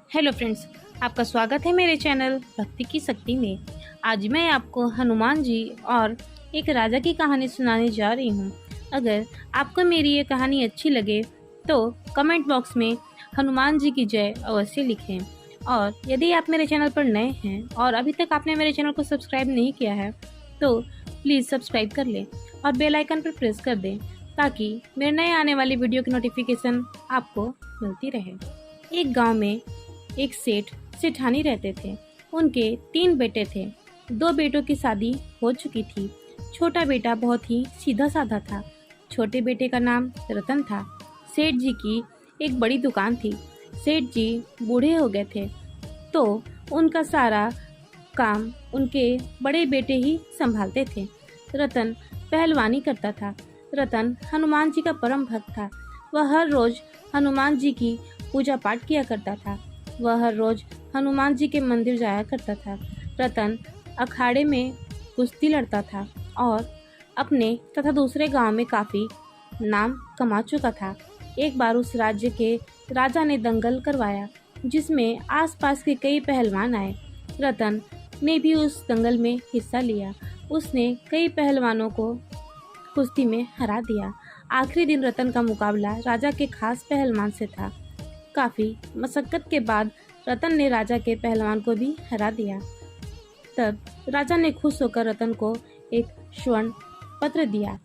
Hello friends, आपका स्वागत है मेरे चैनल भक्ति की शक्ति में। आज मैं आपको हनुमान जी और एक राजा की कहानी सुनाने जा रही हूँ। अगर आपको मेरी ये कहानी अच्छी लगे तो कमेंट बॉक्स में हनुमान जी की जय अवश्य लिखें। और यदि आप मेरे चैनल पर नए हैं और अभी तक आपने मेरे चैनल को सब्सक्राइब नहीं किया है तो प्लीज़ सब्सक्राइब कर लें और बेल आइकन पर प्रेस कर दें ताकि मेरे नए आने वाली वीडियो की नोटिफिकेशन आपको मिलती रहे। एक गांव में एक सेठानी रहते थे। उनके 3 बेटे थे। 2 बेटों की शादी हो चुकी थी। छोटा बेटा बहुत ही सीधा साधा था। छोटे बेटे का नाम रतन था। सेठ जी की एक बड़ी दुकान थी। सेठ जी बूढ़े हो गए थे तो उनका सारा काम उनके बड़े बेटे ही संभालते थे। रतन पहलवानी करता था। रतन हनुमान जी का परम भक्त था। वह हर रोज हनुमान जी की पूजा पाठ किया करता था। वह हर रोज हनुमान जी के मंदिर जाया करता था। रतन अखाड़े में कुश्ती लड़ता था और अपने तथा दूसरे गांव में काफ़ी नाम कमा चुका था। एक बार उस राज्य के राजा ने दंगल करवाया जिसमें आसपास के कई पहलवान आए। रतन ने भी उस दंगल में हिस्सा लिया। उसने कई पहलवानों को कुश्ती में हरा दिया। आखिरी दिन रतन का मुकाबला राजा के खास पहलवान से था। काफ़ी मशक्कत के बाद रतन ने राजा के पहलवान को भी हरा दिया। तब राजा ने खुश होकर रतन को एक स्वर्ण पत्र दिया।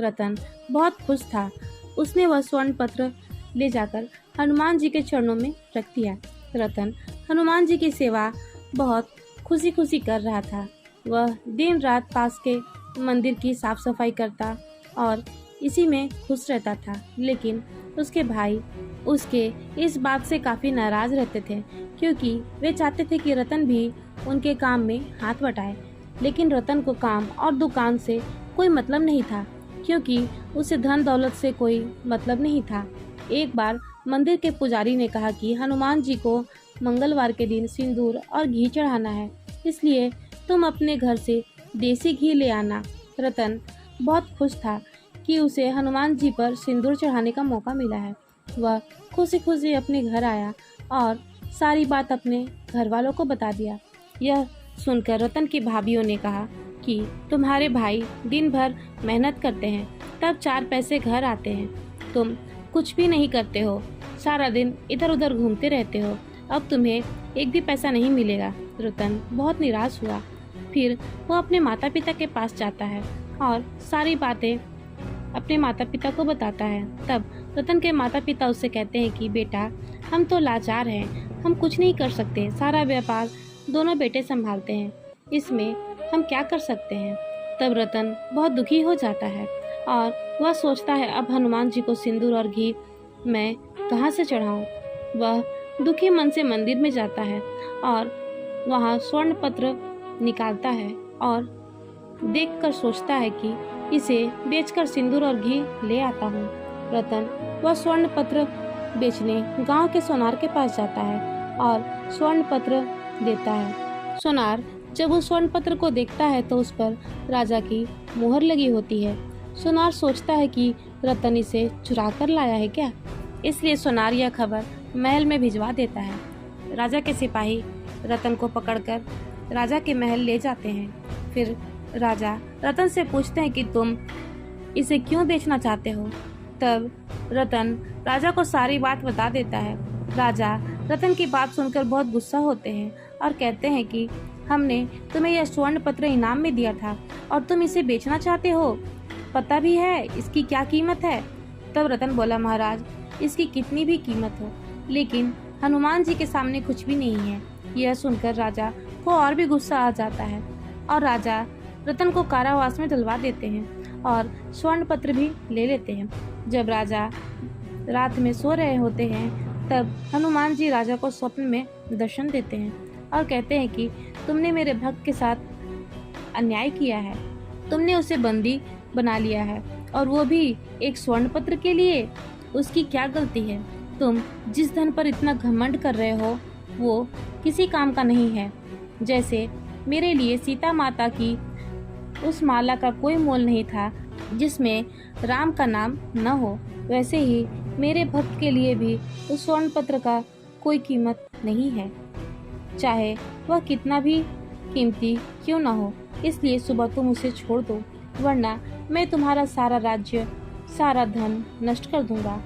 रतन बहुत खुश था। उसने वह स्वर्ण पत्र ले जाकर हनुमान जी के चरणों में रख दिया। रतन हनुमान जी की सेवा बहुत खुशी खुशी कर रहा था। वह दिन रात पास के मंदिर की साफ सफाई करता और इसी में खुश रहता था। लेकिन उसके भाई उसके इस बात से काफ़ी नाराज़ रहते थे क्योंकि वे चाहते थे कि रतन भी उनके काम में हाथ बटाए। लेकिन रतन को काम और दुकान से कोई मतलब नहीं था क्योंकि उसे धन दौलत से कोई मतलब नहीं था। एक बार मंदिर के पुजारी ने कहा कि हनुमान जी को मंगलवार के दिन सिंदूर और घी चढ़ाना है, इसलिए तुम अपने घर से देसी घी ले आना। रतन बहुत खुश था कि उसे हनुमान जी पर सिंदूर चढ़ाने का मौका मिला है। वह खुशी खुशी अपने घर आया और सारी बात अपने घर वालों को बता दिया। यह सुनकर रतन की भाभीयों ने कहा कि तुम्हारे भाई दिन भर मेहनत करते हैं तब 4 पैसे घर आते हैं, तुम कुछ भी नहीं करते हो, सारा दिन इधर उधर घूमते रहते हो, अब तुम्हें एक भी पैसा नहीं मिलेगा। रतन बहुत निराश हुआ। फिर वो अपने माता पिता के पास जाता है और सारी बातें अपने माता पिता को बताता है। तब रतन के माता पिता उससे कहते हैं कि बेटा, हम तो लाचार हैं, हम कुछ नहीं कर सकते, सारा व्यापार दोनों बेटे संभालते हैं, इसमें हम क्या कर सकते हैं। तब रतन बहुत दुखी हो जाता है और वह सोचता है अब हनुमान जी को सिंदूर और घी मैं कहाँ से चढ़ाऊँ। वह दुखी मन से मंदिर में जाता है और वहाँ स्वर्ण पत्र निकालता है और देखकर सोचता है कि इसे बेचकर सिंदूर और घी ले आता हूँ। रतन वह स्वर्ण पत्र बेचने गांव के सोनार के पास जाता है और स्वर्ण पत्र देता है। सोनार जब उस स्वर्ण पत्र को देखता है तो उस पर राजा की मुहर लगी होती है। सोनार सोचता है कि रतन इसे चुरा कर लाया है क्या, इसलिए सोनार यह खबर महल में भिजवा देता है। राजा के सिपाही रतन को पकड़कर राजा के महल ले जाते हैं। फिर राजा रतन से पूछते हैं कि तुम इसे क्यों बेचना चाहते हो। तब रतन राजा को सारी बात बता देता है। राजा रतन की बात सुनकर बहुत गुस्सा होते हैं और कहते हैं कि हमने तुम्हें यह स्वर्ण पत्र इनाम में दिया था और तुम इसे बेचना चाहते हो, पता भी है इसकी क्या कीमत है। तब रतन बोला, महाराज, इसकी कितनी भी कीमत हो लेकिन हनुमान जी के सामने कुछ भी नहीं है। यह सुनकर राजा को और भी गुस्सा आ जाता है और राजा रतन को कारावास में डलवा देते हैं और स्वर्ण पत्र भी ले लेते हैं। जब राजा रात में सो रहे होते हैं तब हनुमान जी राजा को स्वप्न में दर्शन देते हैं और कहते हैं कि तुमने मेरे भक्त के साथ अन्याय किया है, तुमने उसे बंदी बना लिया है और वो भी एक स्वर्ण पत्र के लिए। उसकी क्या गलती है? तुम जिस धन पर इतना घमंड कर रहे हो वो किसी काम का नहीं है। जैसे मेरे लिए सीता माता की उस माला का कोई मोल नहीं था जिसमें राम का नाम न हो, वैसे ही मेरे भक्त के लिए भी उस स्वर्ण पत्र का कोई कीमत नहीं है, चाहे वह कितना भी कीमती क्यों ना हो। इसलिए सुबह तुम उसे छोड़ दो, वरना मैं तुम्हारा सारा राज्य, सारा धन नष्ट कर दूंगा,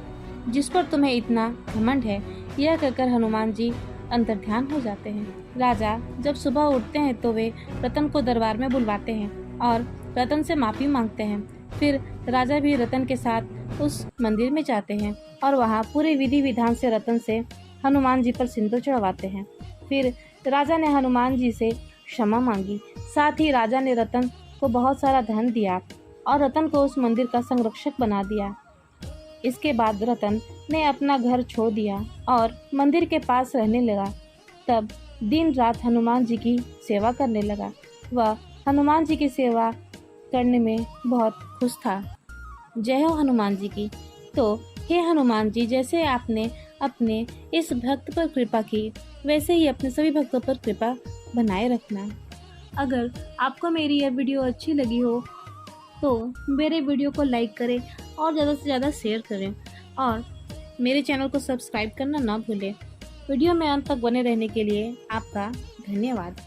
जिस पर तुम्हें इतना घमंड है। यह कहकर हनुमान जी अंतर्ध्यान हो जाते हैं। राजा जब सुबह उठते हैं तो वे रतन को दरबार में बुलवाते हैं और रतन से माफी मांगते हैं। फिर राजा भी रतन के साथ उस मंदिर में जाते हैं और वहाँ पूरे विधि विधान से रतन से हनुमान जी पर सिंदूर चढ़वाते हैं। फिर राजा ने हनुमान जी से क्षमा मांगी। साथ ही राजा ने रतन को बहुत सारा धन दिया और रतन को उस मंदिर का संरक्षक बना दिया। इसके बाद रतन ने अपना घर छोड़ दिया और मंदिर के पास रहने लगा। तब दिन रात हनुमान जी की सेवा करने लगा। वह हनुमान जी की सेवा करने में बहुत खुश था। जय हो हनुमान जी की। तो हे हनुमान जी, जैसे आपने अपने इस भक्त पर कृपा की, वैसे ही अपने सभी भक्तों पर कृपा बनाए रखना। अगर आपको मेरी यह वीडियो अच्छी लगी हो तो मेरे वीडियो को लाइक करें और ज़्यादा से ज़्यादा शेयर करें और मेरे चैनल को सब्सक्राइब करना ना भूलें। वीडियो में अंत तक बने रहने के लिए आपका धन्यवाद।